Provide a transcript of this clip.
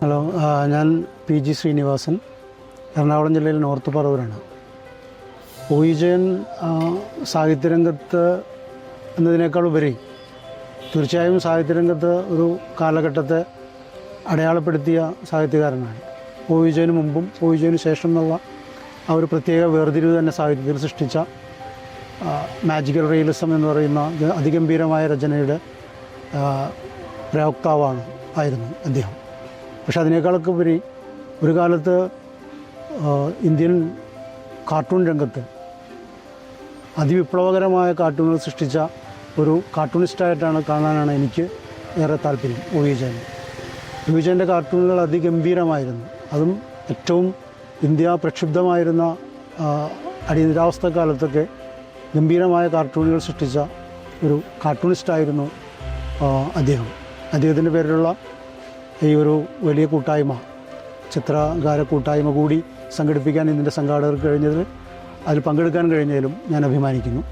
Hello, ഞാൻ PG. Sreenivasan, Ernakulam ജില്ലയിൽ north പറവൂരാണ്. O. Vijayan സാഹിത്യരംഗത്ത് എന്നതിനേക്കാൾ ഉപരി തീർച്ചയായും സാഹിത്യരംഗത്ത് ഒരു കാലഘട്ടത്തെ അടയാളപ്പെടുത്തിയ സാഹിത്യകാരനാണ്. ഒ. വിജയന് മുമ്പും ഒ. വിജയന് ശേഷം എന്നുള്ള ആ ഒരു പ്രത്യേക വേർതിരിവ് തന്നെ സാഹിത്യത്തിൽ സൃഷ്ടിച്ച മാജിക്കൽ റിയലിസം എന്ന് പറയുന്ന അതിഗംഭീരമായ രചനയുടെ ആയിരുന്നു അദ്ദേഹം. പക്ഷെ അതിനേക്കാളൊക്കെ ഉപരി ഒരു കാലത്ത് ഇന്ത്യൻ കാർട്ടൂൺ രംഗത്ത് അതിവിപ്ലവകരമായ കാർട്ടൂണുകൾ സൃഷ്ടിച്ച ഒരു കാർട്ടൂണിസ്റ്റായിട്ടാണ് കാണാനാണ് എനിക്ക് ഏറെ താല്പര്യം. ഒ. വിജയൻ്റെ കാർട്ടൂണുകൾ അതിഗംഭീരമായിരുന്നു. അതും ഏറ്റവും ഇന്ത്യ പ്രക്ഷുബ്ധമായിരുന്ന അടിയന്തരാവസ്ഥ കാലത്തൊക്കെ ഗംഭീരമായ കാർട്ടൂണുകൾ സൃഷ്ടിച്ച ഒരു കാർട്ടൂണിസ്റ്റായിരുന്നു അദ്ദേഹത്തിൻ്റെ പേരിലുള്ള ഈ ഒരു വലിയ കൂട്ടായ്മ, ചിത്രകാര കൂട്ടായ്മ കൂടി സംഘടിപ്പിക്കാൻ ഇതിൻ്റെ സംഘാടകർക്ക് കഴിഞ്ഞതിൽ അതിൽ പങ്കെടുക്കാൻ കഴിഞ്ഞതിലും ഞാൻ അഭിമാനിക്കുന്നു.